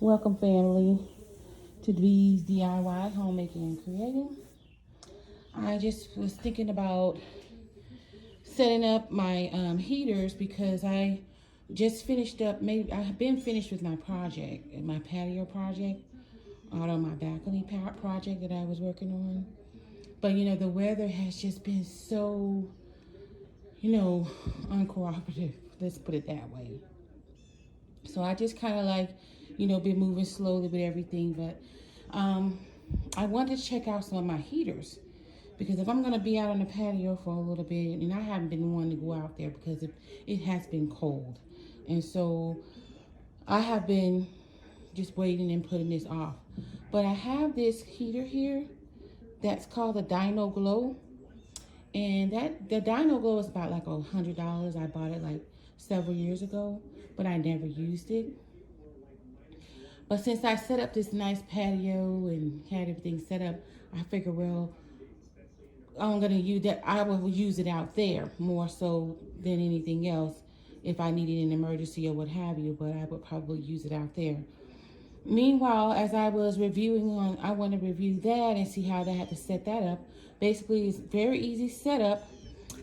Welcome, family, to D's DIY Homemaking and Creating. I just was thinking about setting up my heaters because I just finished up. Maybe I've been finished with my project, my patio project, out on my balcony project that I was working on. But the weather has just been so, uncooperative. Let's put it that way. So I just kind of like, been moving slowly with everything. But I wanted to check out some of my heaters because if I'm going to be out on the patio for a little bit, and I haven't been wanting to go out there because it has been cold. And so I have been just waiting and putting this off. But I have this heater here that's called the Dino Glow. And the Dino Glow is about like $100. I bought it like several years ago, but I never used it. But since I set up this nice patio and had everything set up, I figured, well, I'm gonna use that. I will use it out there more so than anything else if I needed an emergency or what have you. But I would probably use it out there. Meanwhile, as I was I want to review that and see how I had to set that up. Basically, it's very easy setup.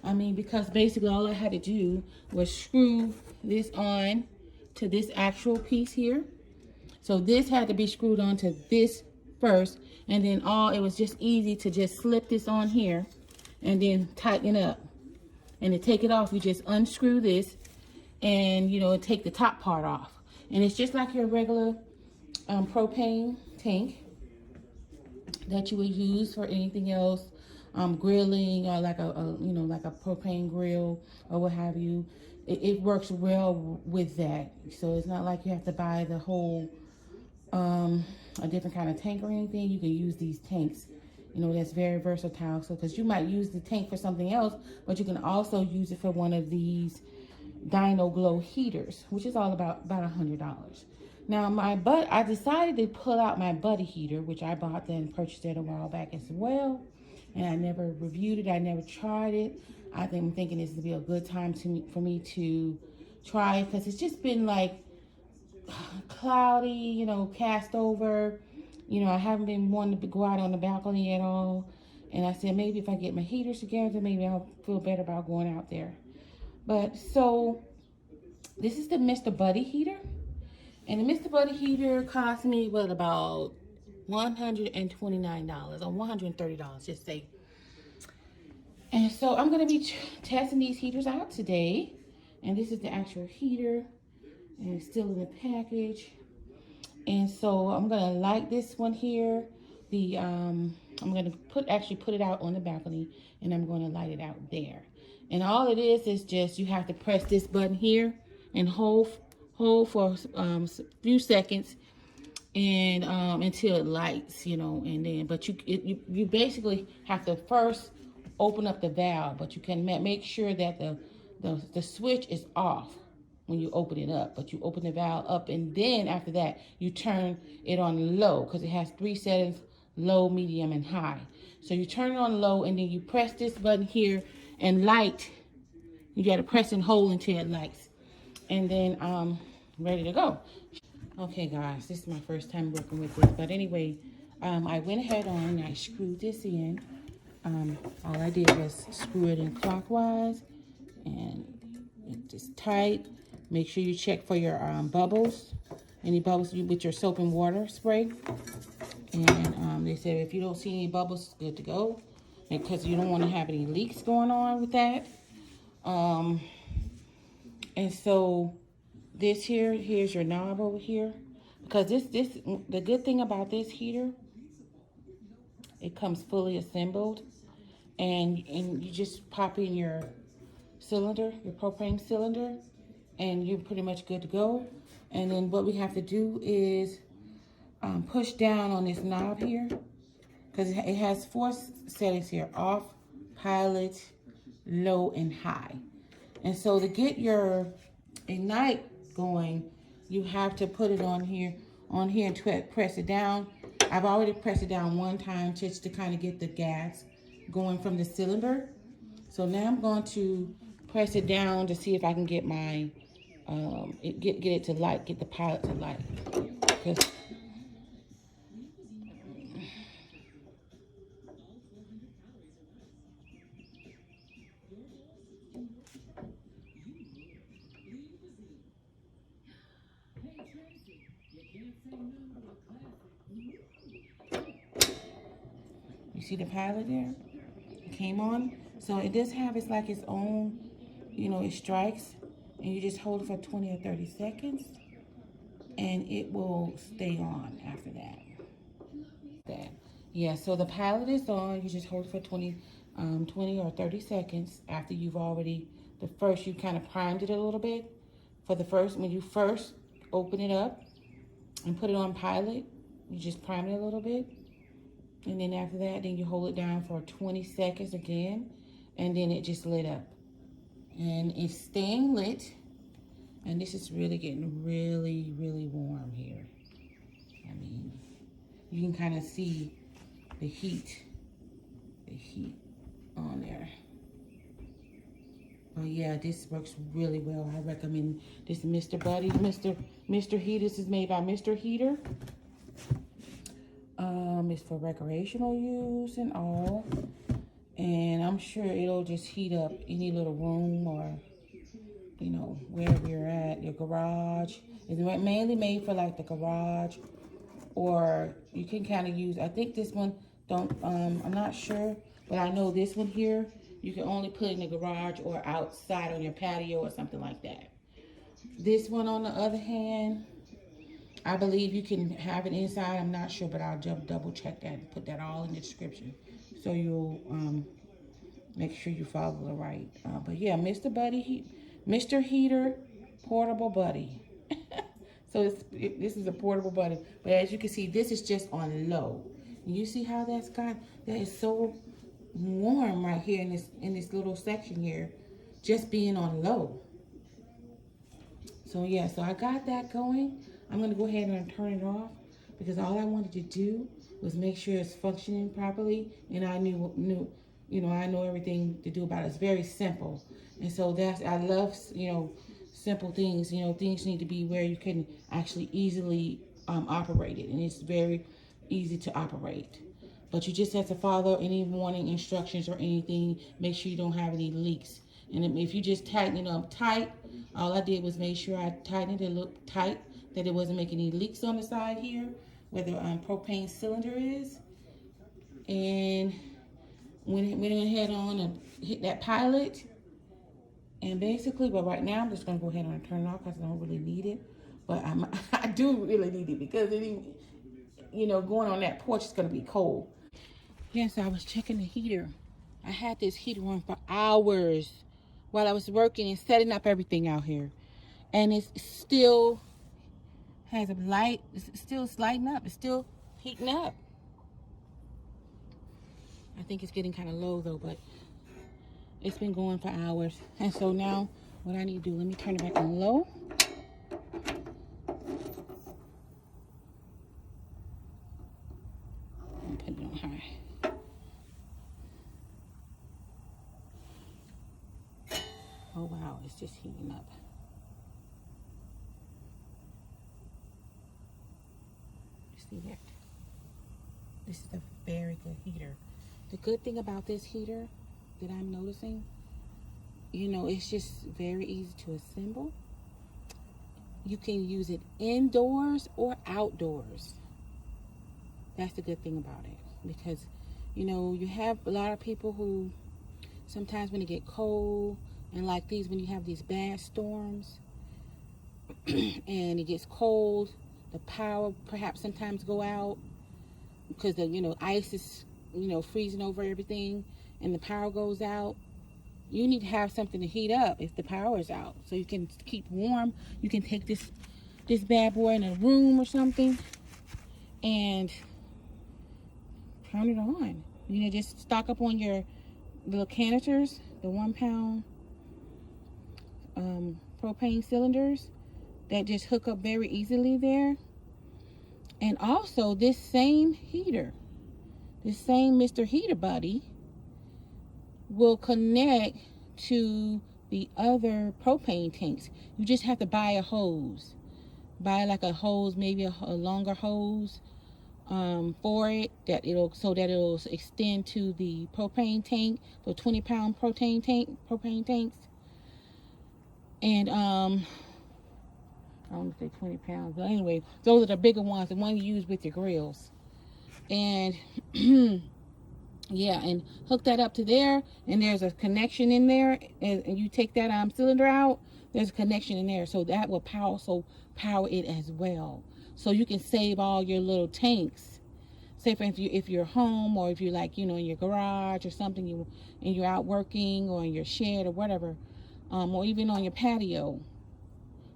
Because basically all I had to do was screw this on to this actual piece here. So this had to be screwed onto this first, and then it was just easy to just slip this on here and then tighten up. And to take it off, you just unscrew this and, take the top part off. And it's just like your regular propane tank that you would use for anything else, grilling or like like a propane grill or what have you. It works well with that. So it's not like you have to buy the whole a different kind of tank or anything. You can use these tanks. That's very versatile. So because you might use the tank for something else, but you can also use it for one of these Dino Glow heaters, which is all about $100. Now I decided to pull out my buddy heater, which I bought and purchased it a while back as well. And I never reviewed it. I never tried it. I'm thinking this would be a good time for me to try it because it's just been like cloudy, cast over. I haven't been wanting to go out on the balcony at all. And I said, maybe if I get my heaters together, maybe I'll feel better about going out there. But so this is the Mr. Buddy heater. And the Mr. Buddy heater cost me, about $129 or $130, just say. And so I'm going to be testing these heaters out today. And this is the actual heater. And it's still in the package. And so I'm going to light this one here. I'm going to actually put it out on the balcony. And I'm going to light it out there. And all it is just you have to press this button here and hold for a few seconds and until it lights, and then but you basically have to first open up the valve, but you can make sure that the switch is off when you open it up, but you open the valve up, and then after that you turn it on low because it has 3 settings: low, medium, and high. So you turn it on low, and then you press this button here and light. You got to press and hold until it lights, and then ready to go. Okay, guys, this is my first time working with this, but anyway, I went ahead and I screwed this in. All I did was screw it in clockwise, and it's just tight. Make sure you check for your bubbles, any bubbles with your soap and water spray. And they said if you don't see any bubbles, it's good to go, because you don't want to have any leaks going on with that. And so here's your knob over here, because the good thing about this heater, it comes fully assembled, and you just pop in your cylinder, your propane cylinder, and you're pretty much good to go. And then what we have to do is push down on this knob here, because it has 4 settings here: off, pilot, low, and high. And so to get your ignite going, you have to put it on here and press it down. I've already pressed it down one time just to kind of get the gas going from the cylinder. So now I'm going to press it down to see if I can get my get it to light, get the pilot to light. 'Cause you see the pilot there? It came on. So it does have it's like its own, you know, it strikes, and you just hold it for 20 or 30 seconds, and it will stay on after that. Yeah, so the pilot is on. You just hold it for 20 or 30 seconds after you've already, the first, you kind of primed it a little bit. For the first, when you first open it up and put it on pilot, you just prime it a little bit. And then after that, then you hold it down for 20 seconds again, and then it just lit up. And it's staying lit, and this is really getting really, really warm here. I mean, you can kind of see the heat on there. But yeah, this works really well. I recommend this Mr. Buddy, Mr. Heater. This is made by Mr. Heater. It's for recreational use and all. And I'm sure it'll just heat up any little room or, you know, wherever you're at, your garage. It's mainly made for like the garage, or you can kind of use, I think this one, I'm not sure, but I know this one here, you can only put in the garage or outside on your patio or something like that. This one, on the other hand, I believe you can have it inside. I'm not sure, but I'll double check that and put that all in the description, so you'll make sure you follow the right. But yeah, Mr. Heater Portable Buddy. So this is a portable buddy. But as you can see, this is just on low. You see how that is so warm right here in this little section here, just being on low. So yeah, so I got that going. I'm gonna go ahead and turn it off because all I wanted to do was make sure it's functioning properly, and I knew, you know, I know everything to do about it. It's very simple, and so I love, you know, simple things. You know, things need to be where you can actually easily operate it, and it's very easy to operate. But you just have to follow any warning instructions or anything. Make sure you don't have any leaks. And if you just tighten it up tight, all I did was make sure I tightened it, looked tight, that it wasn't making any leaks on the side here where the propane cylinder is. And went ahead on and hit that pilot. And basically, but right now I'm just gonna go ahead and turn it off because I don't really need it. But I do really need it because you know, going on that porch is gonna be cold. Yes, I was checking the heater. I had this heater on for hours while I was working and setting up everything out here. And it still has a light, it's still lighting up, it's still heating up. I think it's getting kind of low though, but it's been going for hours. And so now what I need to do, let me turn it back on low. And put it on high. Oh wow, it's just heating up. See that? This is a very good heater. The good thing about this heater that I'm noticing, you know, it's just very easy to assemble. You can use it indoors or outdoors. That's the good thing about it, because, you know, you have a lot of people who sometimes when it get cold, and like these, when you have these bad storms and it gets cold, the power perhaps sometimes go out because the, you know, ice is, you know, freezing over everything, and the power goes out. You need to have something to heat up if the power is out, so you can keep warm. You can take this bad boy in a room or something and turn it on. You know, just stock up on your little canisters, the 1 pound propane cylinders that just hook up very easily there. And also this same heater, this same Mr. Heater Buddy, will connect to the other propane tanks. You just have to buy a hose. buy like a hose, maybe a longer hose for it, that it'll extend to the propane tank, the 20-pound propane tanks. And I don't say 20 pounds, but anyway, those are the bigger ones, the ones you use with your grills. And yeah, and hook that up to there, and there's a connection in there, and you take that cylinder out, there's a connection in there, so that will power it as well. So you can save all your little tanks. Say for instance, if you're home, or if you're like, in your garage or something, and you're out working, or in your shed or whatever, or even on your patio,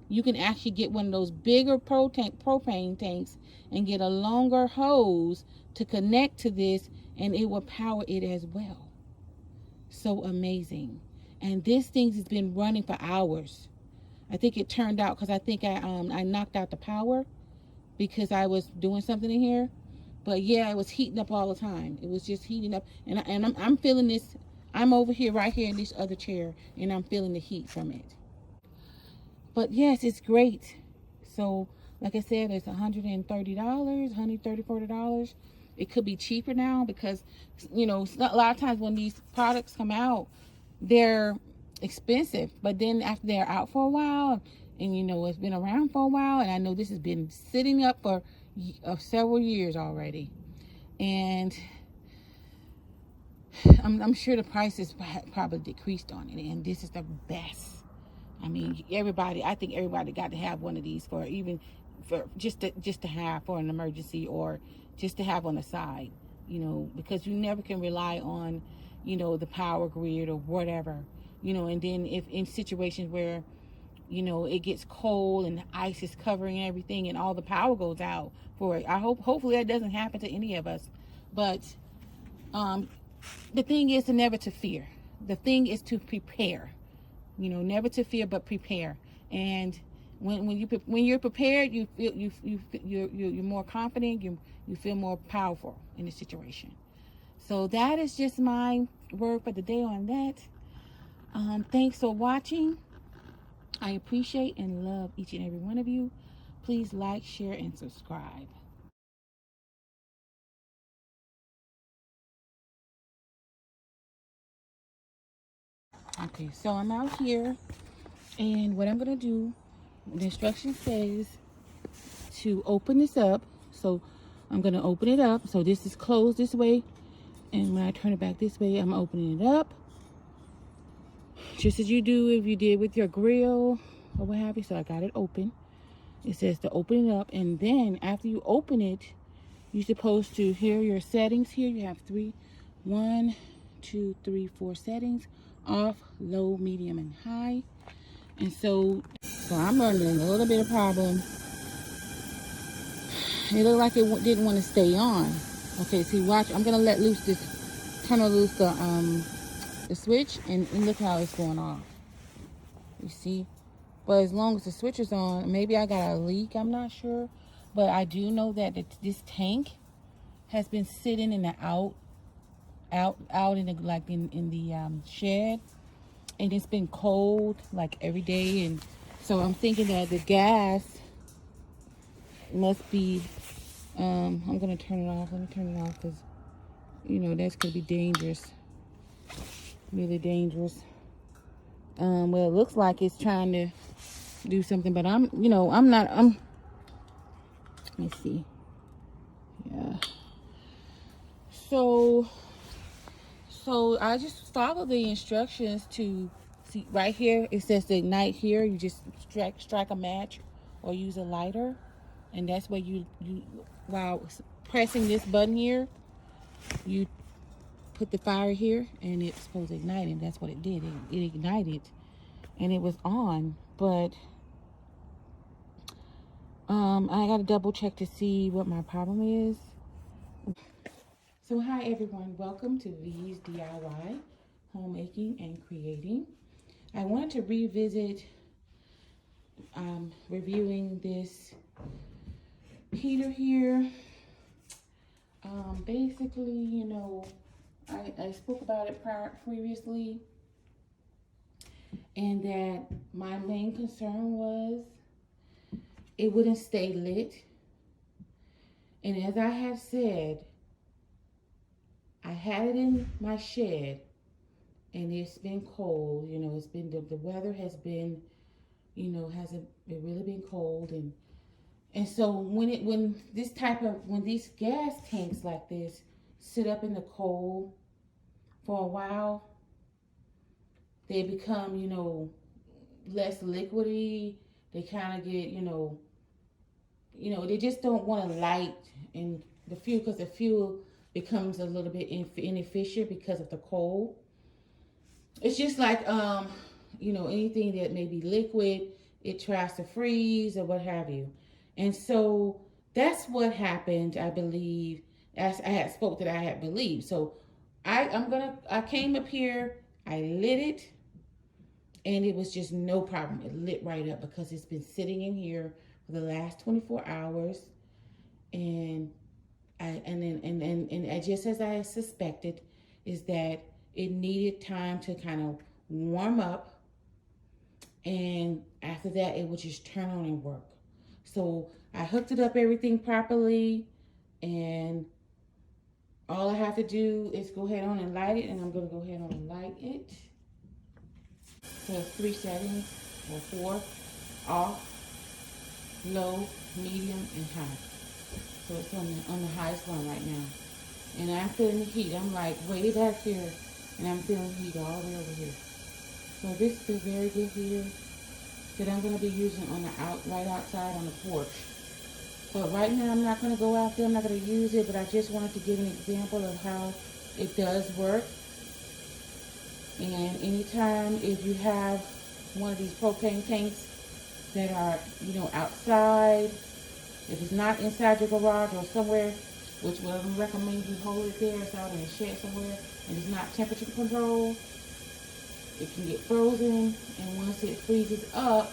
you can actually get one of those bigger propane tanks and get a longer hose to connect to this, and it will power it as well. So amazing. And this thing has been running for hours. I think it turned out because I think I knocked out the power because I was doing something in here. But yeah, it was heating up all the time. It was just heating up, and I'm feeling this. I'm over here, right here in this other chair, and I'm feeling the heat from it. But yes, it's great. So, like I said, it's $130, $134. It could be cheaper now because, a lot of times when these products come out, they're expensive. But then after they're out for a while, and it's been around for a while, and I know this has been sitting up for several years already, and I'm sure the prices probably decreased on it, and this is the best. I mean, I think everybody got to have one of these for just to have for an emergency, or just to have on the side, because you never can rely on, the power grid or whatever, and then if in situations where, it gets cold and the ice is covering everything and all the power goes out for it. Hopefully that doesn't happen to any of us, but the thing is to never to fear. The thing is to prepare. Never to fear, but prepare. And when you're prepared, you're more confident. You feel more powerful in the situation. So that is just my word for the day on that. Thanks for watching. I appreciate and love each and every one of you. Please like, share, and subscribe. Okay, so I'm out here, and what I'm gonna do, the instruction says to open this up. So I'm gonna open it up. So this is closed this way, and when I turn it back this way, I'm opening it up, just as you do if you did with your grill or what have you. So I got it open. It says to open it up, and then after you open it, you're supposed to hear your settings. Here you have 1, 2, 3, 4 settings: off, low, medium, and high. And so I'm running a little bit of problem. It looked like it didn't want to stay on. Okay, see, watch. I'm gonna turn loose the switch, and look how it's going off. You see? But as long as the switch is on, maybe I got a leak. I'm not sure, but I do know that this tank has been sitting in the out in the shed, and it's been cold like every day, and so I'm thinking that the gas must be. I'm gonna turn it off. Let me turn it off because that's gonna be dangerous, really dangerous. Well, it looks like it's trying to do something, but I'm not. Let me see. Yeah. So I just follow the instructions to see right here. It says to ignite here. You just strike a match or use a lighter, and that's where you while pressing this button here, you put the fire here, and it's supposed to ignite, and that's what it did. It ignited, and it was on, but I gotta double check to see what my problem is. So hi everyone, welcome to V's DIY Homemaking and Creating. I wanted to revisit reviewing this heater here. Basically, I spoke about it previously, and that my main concern was it wouldn't stay lit. And as I have said, I had it in my shed and it's been cold. You know, it's been, the weather has been, you know, hasn't it really been cold. And so when these gas tanks like this sit up in the cold for a while, they become, you know, less liquidy. They kind of get, they just don't want to light and the fuel, because the fuel becomes a little bit inefficient because of the cold. It's just like anything that may be liquid, it tries to freeze or what have you. And so that's what happened, I believe, as I had spoke that I had believed. So I came up here, I lit it, and it was just no problem. It lit right up because it's been sitting in here for the last 24 hours. And just as I suspected, is that it needed time to kind of warm up, and after that it would just turn on and work. So I hooked it up everything properly, and all I have to do is go ahead on and light it, and I'm going to go ahead on and light it. So it's 3 settings, or 4: off, low, medium, and high. So it's on the highest one right now. And I'm feeling the heat. I'm like way back here, and I'm feeling heat all the way over here. So this is a very good heater that I'm going to be using right outside on the porch. But right now I'm not going to go out there. I'm not going to use it, but I just wanted to give an example of how it does work. And anytime if you have one of these propane tanks that are, outside, if it's not inside your garage or somewhere, which I would recommend you hold it there, it's out in a shed somewhere, and it's not temperature controlled, it can get frozen, and once it freezes up,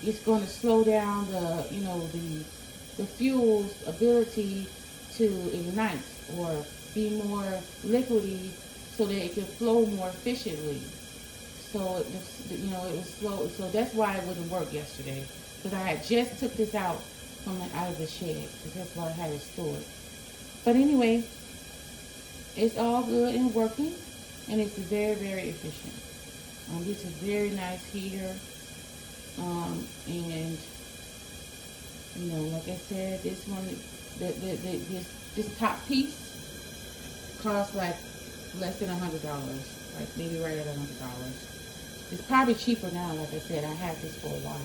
it's going to slow down the fuel's ability to ignite or be more liquidy so that it can flow more efficiently. So it was slow. So that's why it wouldn't work yesterday, because I had just took this out out of the shed, because that's why I had it stored. But anyway, it's all good and working, and it's very, very efficient. This is a very nice heater, and like I said, this one, this top piece costs like less than $100, like maybe right at $100. It's probably cheaper now. Like I said, I had this for a while.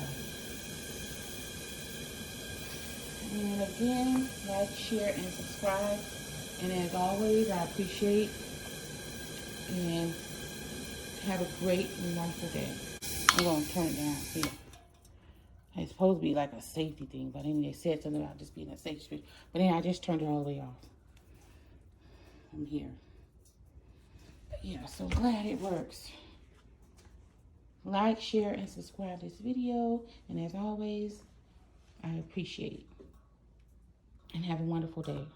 And again, like, share, and subscribe. And as always, I appreciate and have a great and wonderful day. I'm going to turn it down here. It's supposed to be like a safety thing, but anyway, they said something about this being a safe street. But anyway, I just turned it all the way off. I'm here. But yeah, so glad it works. Like, share, and subscribe to this video. And as always, I appreciate it. And have a wonderful day.